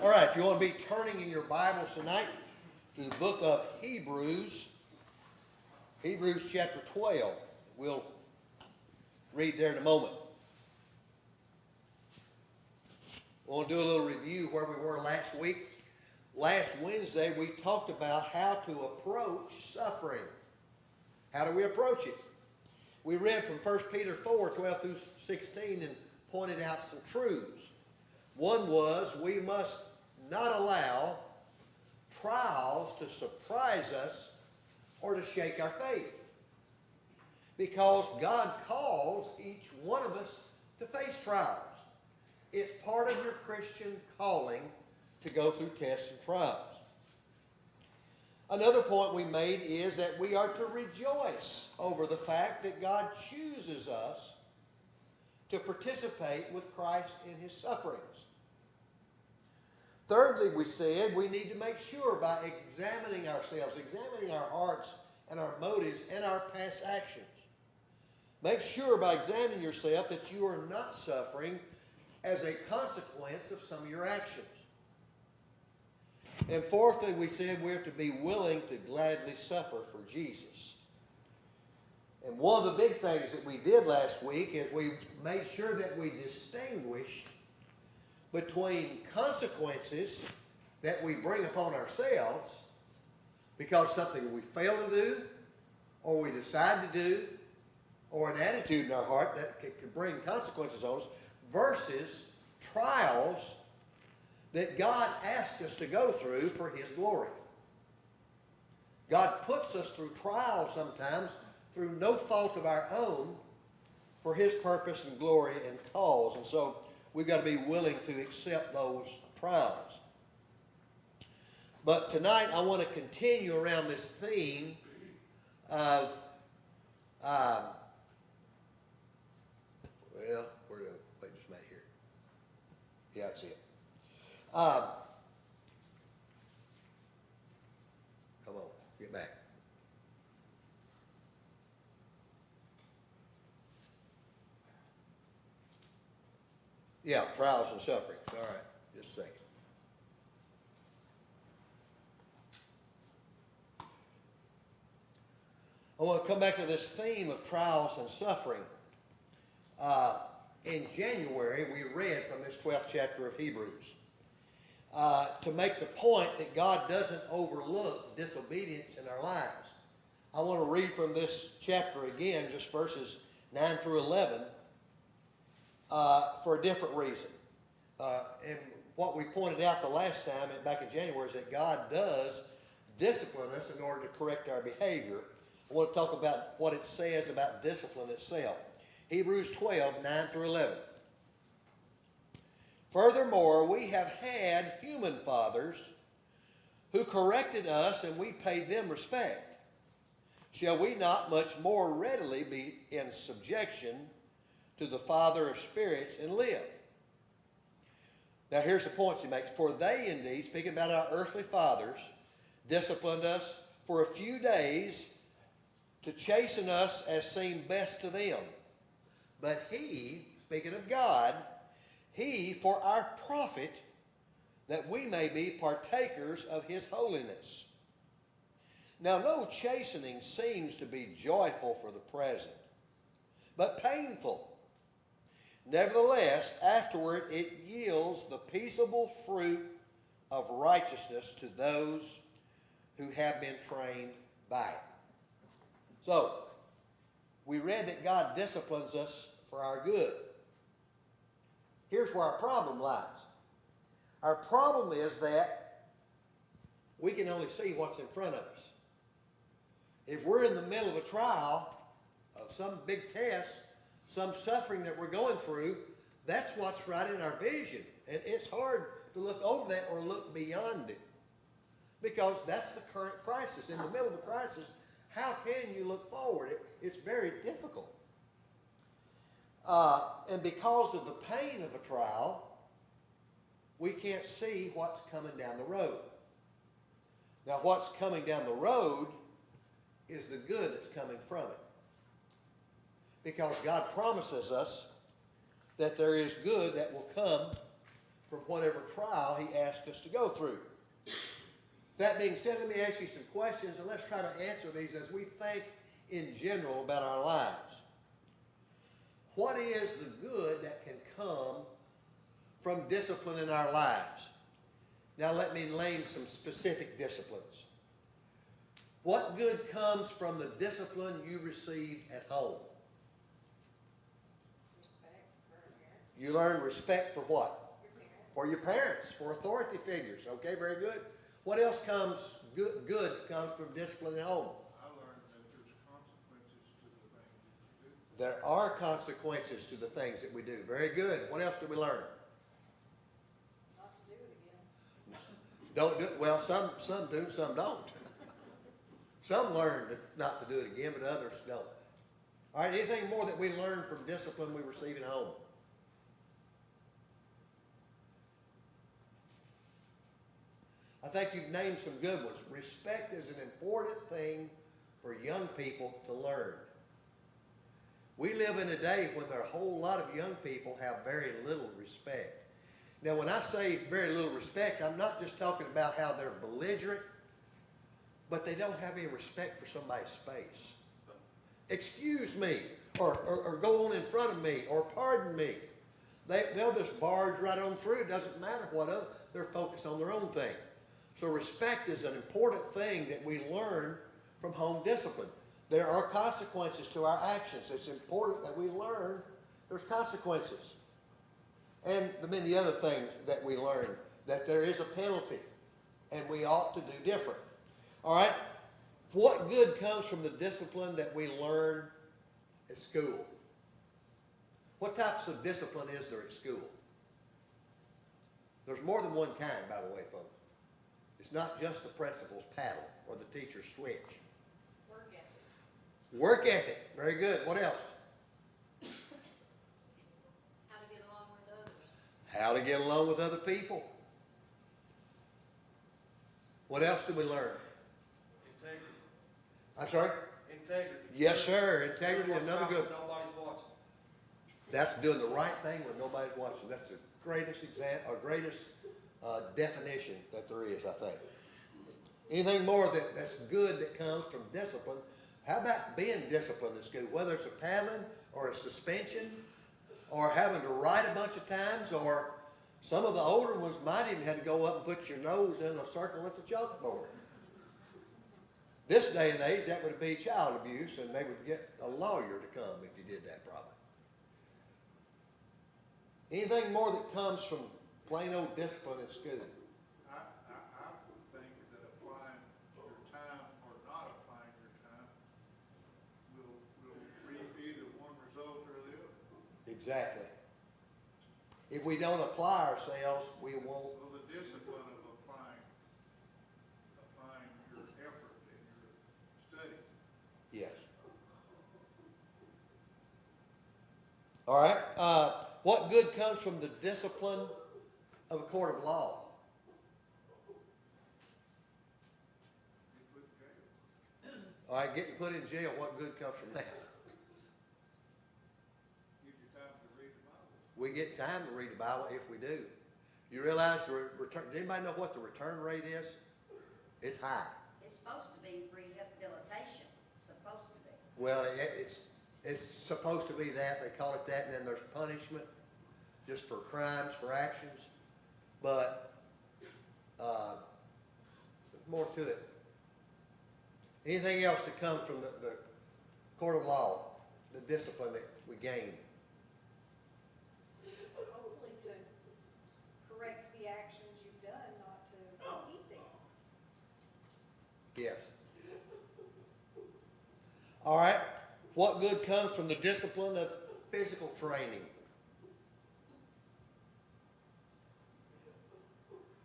All right, if you want to be turning in your Bibles tonight to the book of Hebrews chapter 12. We'll read there in a moment. We'll do a little review where we were last week. Last Wednesday, we talked about how to approach suffering. How do we approach it? We read from 1 Peter 4, 12 through 16 and pointed out some truths. One was we must not allow trials to surprise us or to shake our faith, because God calls each one of us to face trials. It's part of your Christian calling to go through tests and trials. Another point we made is that we are to rejoice over the fact that God chooses us to participate with Christ in his sufferings. Thirdly, we said we need to make sure by examining ourselves, examining our hearts and our motives and our past actions. Make sure by examining yourself that you are not suffering as a consequence of some of your actions. And fourthly, we said we're to be willing to gladly suffer for Jesus. And one of the big things that we did last week is we made sure that we distinguished between consequences that we bring upon ourselves because something we fail to do, or we decide to do, or an attitude in our heart that could bring consequences on us, versus trials that God asked us to go through for his glory. God puts us through trials sometimes through no fault of our own for his purpose and glory and cause. And so we've got to be willing to accept those trials. But tonight I want to continue around this theme of, wait just a minute here. Yeah, that's it. Come on, get back. Yeah, trials and suffering. All right, just a second. I want to come back to this theme of trials and suffering. In January, we read from this 12th chapter of Hebrews to make the point that God doesn't overlook disobedience in our lives. I want to read from this chapter again, just verses 9 through 11, for a different reason. And what we pointed out the last time, back in January, is that God does discipline us in order to correct our behavior. I want to talk about what it says about discipline itself. Hebrews 12, 9 through 11. Furthermore, we have had human fathers who corrected us, and we paid them respect. Shall we not much more readily be in subjection to the Father of spirits and live? Now here's the points he makes. For they indeed, speaking about our earthly fathers, disciplined us for a few days to chasten us as seemed best to them. But he, speaking of God, he for our profit, that we may be partakers of his holiness. Now no chastening seems to be joyful for the present, but painful. Nevertheless, afterward it yields the peaceable fruit of righteousness to those who have been trained by it. So, we read that God disciplines us for our good. Here's where our problem lies. Our problem is that we can only see what's in front of us. If we're in the middle of a trial, of some big test, some suffering that we're going through, that's what's right in our vision. And it's hard to look over that or look beyond it, because that's the current crisis. In the middle of a crisis, how can you look forward? It's very difficult. And because of the pain of a trial, we can't see what's coming down the road. Now, what's coming down the road is the good that's coming from it. Because God promises us that there is good that will come from whatever trial He asks us to go through. That being said, let me ask you some questions, and let's try to answer these as we think in general about our lives. What is the good that can come from discipline in our lives? Now let me name some specific disciplines. What good comes from the discipline you received at home? Respect for our parents. You learn respect for what? Your parents. For your parents, for authority figures. Okay, very good. What else comes, good comes from discipline at home? I learned that there's consequences to the things that you do. There are consequences to the things that we do. Very good. What else do we learn? Not to do it again. Don't do it. Well, some do, some don't. Some learn not to do it again, but others don't. All right, anything more that we learn from discipline we receive at home? I think you've named some good ones. Respect is an important thing for young people to learn. We live in a day when there are a whole lot of young people have very little respect. Now, when I say very little respect, I'm not just talking about how they're belligerent, but they don't have any respect for somebody's space. Excuse me, or go on in front of me, or pardon me. They'll just barge right on through. It doesn't matter what other, they're focused on their own thing. So respect is an important thing that we learn from home discipline. There are consequences to our actions. It's important that we learn there's consequences. And the many other things that we learn, that there is a penalty, and we ought to do different. All right? What good comes from the discipline that we learn at school? What types of discipline is there at school? There's more than one kind, by the way, folks. It's not just the principal's paddle or the teacher's switch. Work ethic. Work ethic. Very good. What else? How to get along with others. How to get along with other people. What else did we learn? Integrity. I'm sorry? Integrity. Yes, sir. Integrity, another good. Nobody's watching. That's doing the right thing when nobody's watching. That's the greatest example, or greatest definition that there is, I think. Anything more that's good that comes from discipline? How about being disciplined in school? Whether it's a paddling or a suspension or having to write a bunch of times, or some of the older ones might even have to go up and put your nose in a circle at the chalkboard. This day and age, that would be child abuse, and they would get a lawyer to come if you did that probably. Anything more that comes from plain old discipline in school? I would think that applying your time or not applying your time will reap either one result or the other. Exactly. If we don't apply ourselves, we won't. Well, the discipline of applying your effort in your study. Yes. All right. What good comes from the discipline of a court of law? You put in jail. All right, getting put in jail, what good comes from that? Give you time to read the Bible. We get time to read the Bible if we do. You realize the return, does anybody know what the return rate is? It's high. It's supposed to be rehabilitation, it's supposed to be. Well, it's supposed to be that, they call it that, and then there's punishment just for crimes, for actions. But there's more to it. Anything else that comes from the court of law, the discipline that we gain? Hopefully to correct the actions you've done, not to repeat them. Yes. All right. What good comes from the discipline of physical training?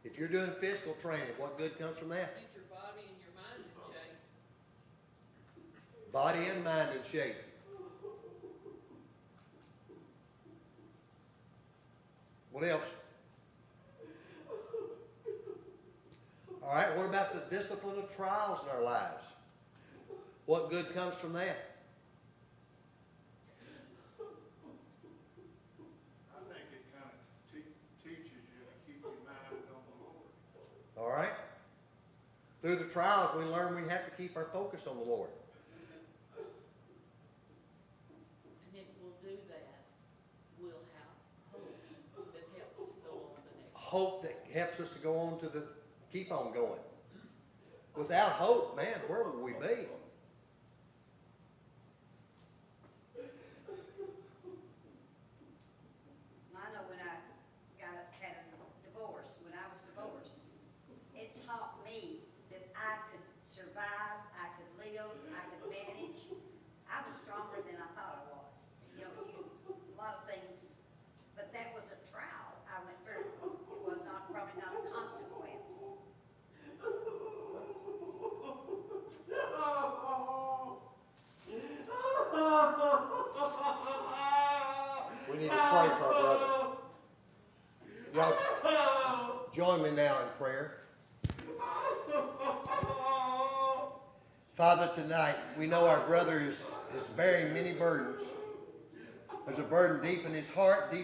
If you're doing physical training, what good comes from that? Get your body and your mind in shape. Body and mind in shape. What else? All right, what about the discipline of trials in our lives? What good comes from that? I think it kind of teaches you and Through the trials, we learn we have to keep our focus on the Lord. And if we'll do that, we'll have hope that helps us go on the next. Hope that helps us to go on to keep on going. Without hope, man, where would we be? I know when I had a divorce, when I was divorced, it taught me that I could survive, I could live, I could manage. I was stronger than I thought I was. You know, a lot of things, but that was a trial I went through. It was probably not a consequence. We need to pray for our brother. Y'all join me now in prayer. Father, tonight, we know our brother is bearing many burdens. There's a burden deep in his heart, deep